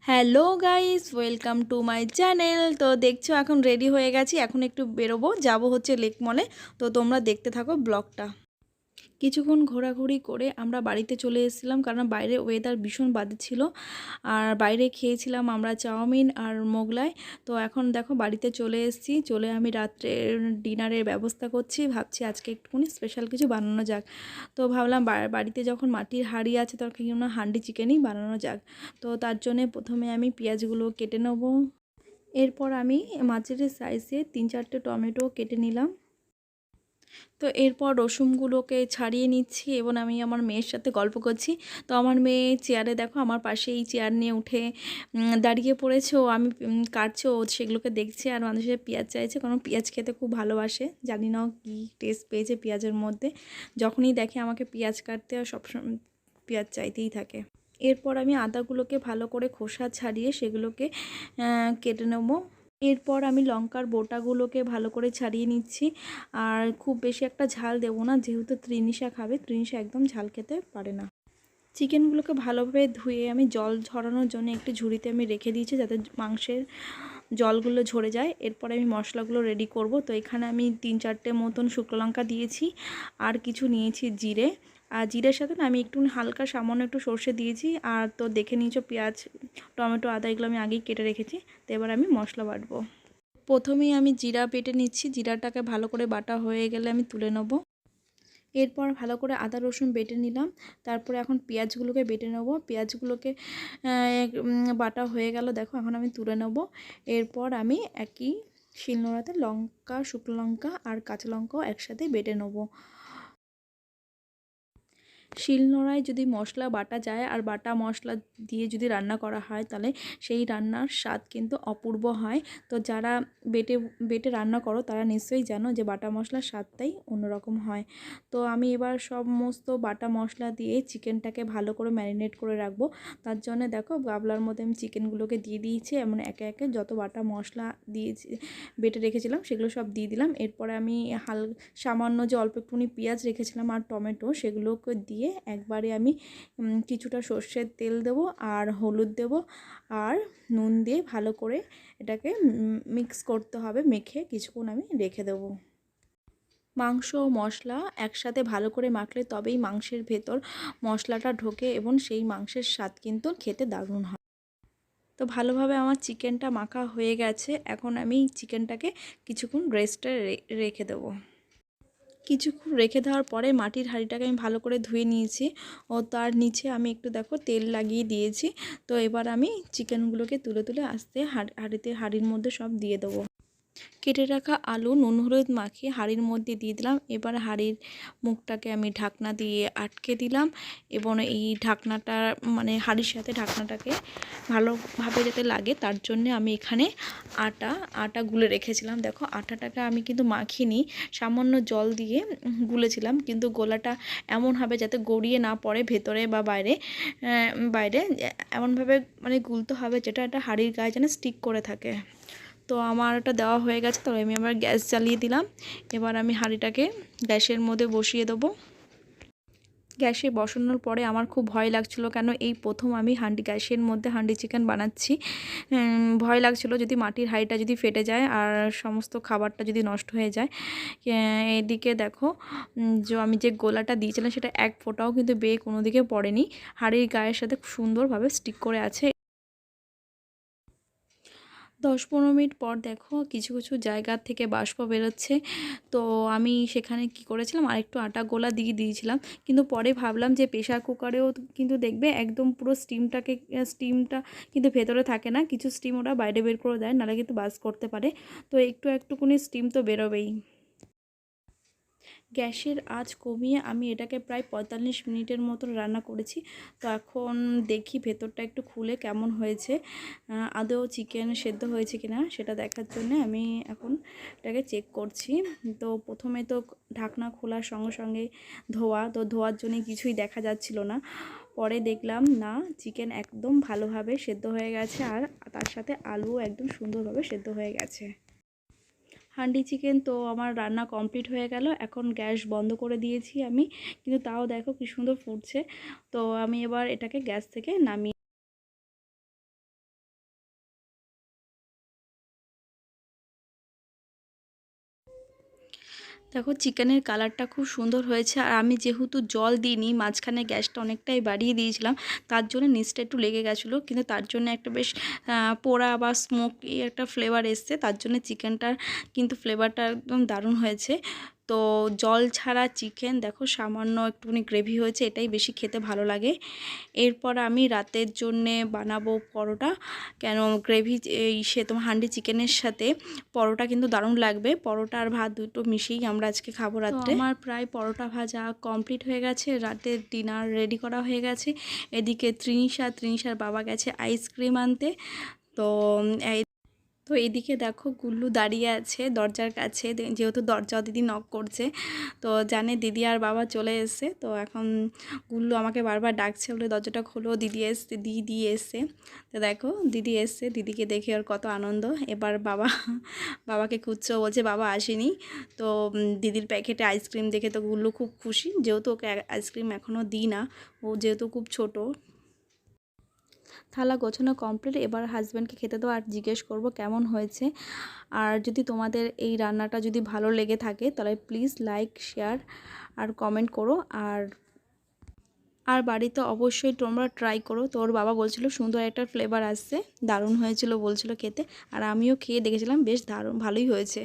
Hello guys, welcome to my channel. তো দেখছো এখন রেডি হয়ে গেছি, এখন একটু বেরোবো, যাব হচ্ছে লেক মলে। তো তোমরা দেখতে থাকো ব্লগটা। কিছুক্ষণ ঘোরাঘুরি করে আমরা বাড়িতে চলে এসেছিলাম, কারণ বাইরে ওয়েদার ভীষণ বাজে ছিল। আর বাইরে খেয়েছিলাম আমরা চাউমিন আর মোগলাই। তো এখন দেখো বাড়িতে চলে এসেছি, চলে আমি রাত্রের ডিনারের ব্যবস্থা করছি। ভাবছি আজকে একটুখানি স্পেশাল কিছু বানানো যাক। তো ভাবলাম বাড়িতে যখন মাটির হাঁড়ি আছে তখন কি না হান্ডি চিকেনই বানানো যাক। তো তার জন্যে প্রথমে আমি পেঁয়াজগুলো কেটে নেব। এরপর আমি মাঝারি সাইজে 3-4টে টমেটো কেটে নিলাম। তো এরপর রসুনগুলোকে ছাড়িয়ে নিচ্ছি এবং আমি আমার মেয়ের সাথে গল্প করছি। তো আমার মেয়ে চেয়ারে দেখো আমার পাশেই চেয়ার নিয়ে উঠে দাঁড়িয়ে পড়েছে। ও আমি কাটছে, ও সেগুলোকে দেখছে আর মানুষের পেঁয়াজ চাইছে, কারণ পেঁয়াজ খেতে খুব ভালোবাসে। জানি না কি টেস্ট পেয়েছে পেঁয়াজের মধ্যে, যখনই দেখে আমাকে পেঁয়াজ কাটতে আর সবসময় পেঁয়াজ চাইতেই থাকে। এরপর আমি আদাগুলোকে ভালো করে খোসা ছাড়িয়ে সেগুলোকে কেটে নেবো। এরপর আমি লঙ্কার বোটাগুলোকে ভালো করে ছাড়িয়ে নিচ্ছি। আর খুব বেশি একটা ঝাল দেবো না, যেহেতু তৃষা খাবে, তৃষা একদম ঝাল খেতে পারে না। চিকেনগুলোকে ভালোভাবে ধুয়ে আমি জল ঝরানোর জন্য একটি ঝুড়িতে আমি রেখে দিয়েছি, যাতে মাংসের জলগুলো ঝরে যায়। এরপর আমি মশলাগুলো রেডি করব। তো এখানে আমি 3-4টে মতন শুকনো লঙ্কা দিয়েছি, আর কিছু নিয়েছি জিরে। আর জিরের সাথে না আমি একটু হালকা সামান্য একটু সর্ষে দিয়েছি। আর তো দেখে নিয়েছো পেঁয়াজ, টমেটো, আদা এগুলো আমি আগেই কেটে রেখেছি। তো এবার আমি মশলা বাটবো। প্রথমেই আমি জিরা বেটে নিচ্ছি। জিরাটাকে ভালো করে বাটা হয়ে গেলে আমি তুলে নেব। এরপর ভালো করে আদা রসুন বেটে নিলাম। তারপরে এখন পেঁয়াজগুলোকে বেটে নেব। পেঁয়াজগুলোকে বাটা হয়ে গেল, দেখো এখন আমি তুলে নেব। এরপর আমি একই শিলনোড়াতে লঙ্কা, শুকনো লঙ্কা আর কাঁচা লঙ্কাও একসাথে বেটে নেব। শিলনোড়ায় যদি মশলা বাটা যায় আর বাটা মশলা দিয়ে যদি রান্না করা হয়, তাহলে সেই রান্নার স্বাদ কিন্তু অপূর্ব হয়। তো যারা বেটে বেটে রান্না করো তারা নিশ্চয়ই জানো যে বাটা মশলার স্বাদটাই অন্যরকম হয়। তো আমি এবার সমস্ত বাটা মশলা দিয়ে চিকেনটাকে ভালো করে ম্যারিনেট করে রাখবো। তার জন্য দেখো গাবলার মধ্যে আমি চিকেনগুলোকে দিয়ে দিয়েছি, এমন একে একে যত বাটা মশলা দিয়েছি বেটে রেখেছিলাম সেগুলো সব দিয়ে দিলাম। এরপরে আমি সামান্য যে অল্প একটুখানি পেঁয়াজ রেখেছিলাম আর টমেটো, সেগুলোকে দিয়ে একবারে আমি কিছুটা সর্ষের তেল দেবো আর হলুদ দেবো আর নুন দিয়ে ভালো করে এটাকে মিক্স করতে হবে। মেখে কিছুক্ষণ আমি রেখে দেবো। মাংস ও মশলা একসাথে ভালো করে মাখলে তবেই মাংসের ভেতর মশলাটা ঢোকে এবং সেই মাংসের স্বাদ কিন্তু খেতে দারুণ হয়। তো ভালোভাবে আমার চিকেনটা মাখা হয়ে গেছে। এখন আমি চিকেনটাকে কিছুক্ষণ রেস্টে রেখে দেবো। কিছুক্ষণ রেখে দেওয়ার পরে মাটির হাঁড়িটাকে আমি ভালো করে ধুয়ে নিয়েছি ও তার নিচে আমি একটু দেখো তেল লাগিয়ে দিয়েছি। তো এবার আমি চিকেনগুলোকে তুলে তুলে আস্তে হাঁড়ির মধ্যে সব দিয়ে দেবো। কেটে রাখা আলু নুন হলুদ মাখিয়ে হাঁড়ির মধ্যে দিয়ে দিলাম। এবার হাঁড়ির মুখটাকে আমি ঢাকনা দিয়ে আটকে দিলাম এবং এই ঢাকনাটা হাঁড়ির সাথে ঢাকনাটাকে ভালোভাবে যাতে লাগে তার জন্য আমি এখানে আটা গুলে রেখেছিলাম। দেখো আটাটাকে আমি কিন্তু মাখিনি, সামান্য জল দিয়ে গুলেছিলাম, কিন্তু গোলাটা এমন হবে যাতে গড়িয়ে না পড়ে ভেতরে বা বাইরে বাইরে এমনভাবে গুলতে হবে যেটা একটা হাঁড়ির গায়ে যেন স্টিক করে থাকে। তো আমার এটা দেওয়া হয়ে গেছে, তবে আমি আবার গ্যাস জ্বালিয়ে দিলাম। এবার আমি হাঁড়িটাকে গ্যাসের মধ্যে বসিয়ে দেবো। গ্যাসে বসানোর পরে আমার খুব ভয় লাগছিল, কেন এই প্রথম আমি গ্যাসের মধ্যে হাঁডি চিকেন বানাচ্ছি। ভয় লাগছিল যদি মাটির হাঁড়িটা যদি ফেটে যায় আর সমস্ত খাবারটা যদি নষ্ট হয়ে যায়। এদিকে দেখো আমি যে গোলাটা দিয়েছিলাম সেটা এক ফোঁটাও কিন্তু বেয়ে কোনো দিকে পড়েনি, হাঁড়ির গায়ের সাথে খুব সুন্দরভাবে স্টিক করে আছে। 10-15 মিনিট পর দেখো কিছু কিছু জায়গা থেকে বাষ্প বেরোচ্ছে। তো আমি সেখানে কি করেছিলাম, আরেকটু আটা গোলা দিয়ে দিয়েছিলাম। কিন্তু পরে ভাবলাম যে প্রেশার কুকারেও কিন্তু দেখবে একদম পুরো স্টিমটা কিন্তু ভেতরে থাকে না, কিছু স্টিম ওরা বাইরে বের করে দেয়, নাহলে কিন্তু বাস করতে পারে। তো একটুকুনি স্টিম তো বেরোবেই। গ্যাসের আঁচ কমিয়ে আমি এটাকে প্রায় 45 মিনিটের মতো রান্না করেছি। তো এখন দেখি ভেতরটা একটু খুলে কেমন হয়েছে, আদৌ চিকেন সেদ্ধ হয়েছে কিনা সেটা দেখার জন্য আমি এখন এটাকে চেক করছি। তো প্রথমে তো ঢাকনা খোলার সঙ্গে সঙ্গে ধোয়ার জন্য কিছুই দেখা যাচ্ছিল না। পরে দেখলাম না, চিকেন একদম ভালোভাবে সেদ্ধ হয়ে গেছে আর তার সাথে আলুও একদম সুন্দরভাবে সেদ্ধ হয়ে গেছে। হান্ডি চিকেন তো আমার রান্না কমপ্লিট হয়ে গেল। এখন গ্যাস বন্ধ করে দিয়েছি আমি, কিন্তু তাও দেখো কি সুন্দর ফুটছে। তো আমি এবার এটাকে গ্যাস থেকে নামিয়ে দেখো চিকেনের কালারটা খুব সুন্দর হয়েছে। আর আমি যেহেতু জল দিইনি, মাঝখানে গ্যাসটা অনেকটাই বাড়িয়ে দিয়েছিলাম, তার জন্য নিচটা একটু লেগে গেছিলো, কিন্তু তার জন্য একটা বেশ পোড়া বা স্মোকি একটা ফ্লেভার এসছে, তার জন্য চিকেনটার কিন্তু ফ্লেভারটা একদম দারুণ হয়েছে। তো জল ছাড়া চিকেন দেখো সামান্য একটুখানি গ্রেভি হয়েছে, এটাই বেশি খেতে ভালো লাগে। এরপর আমি রাতের জন্যে বানাবো পরোটা, কেন গ্রেভি সে তোমার হান্ডি চিকেনের সাথে পরোটা কিন্তু দারুণ লাগবে। পরোটা আর ভাত দুটো মিশিয়েই আমরা আজকে খাবো রাত্রে। আমার প্রায় পরোটা ভাজা কমপ্লিট হয়ে গেছে, রাতের ডিনার রেডি করা হয়ে গেছে। এদিকে তৃণিসার বাবা গেছে আইসক্রিম আনতে। তো তো এদিকে দেখো গুল্লু দাঁড়িয়ে আছে দরজার কাছে, যেহেতু দরজা দিদি নক করছে, তো জানে দিদি আর বাবা চলে এসছে। তো এখন গুল্লু আমাকে বারবার ডাকছে, বলে দরজাটা খোলো, দিদি এসছে। তো দেখো দিদি এসছে, দিদিকে দেখে ওর কত আনন্দ। এবার বাবাকে খুঁজছে, বলছে বাবা আসেনি। তো দিদির প্যাকেটে আইসক্রিম দেখে তো গুল্লু খুব খুশি, যেহেতু ওকে আইসক্রিম এখনও দিই না, ও যেহেতু খুব ছোট। থালা গোছানো কমপ্লিট, এবার হাজব্যান্ডকে খেতে দেবো আর জিজ্ঞেস করব কেমন হয়েছে। আর যদি তোমাদের এই রান্নাটা যদি ভালো লেগে থাকে তাহলে প্লিজ লাইক, শেয়ার আর কমেন্ট করো। আর বাড়িতে অবশ্যই তোমরা ট্রাই করো। তোর বাবা বলছিল সুন্দর একটা ফ্লেভার আসছে, দারুণ হয়েছিল বলছিল খেতে, আর আমিও খেয়ে দেখেছিলাম, বেশ দারুণ ভালোই হয়েছে।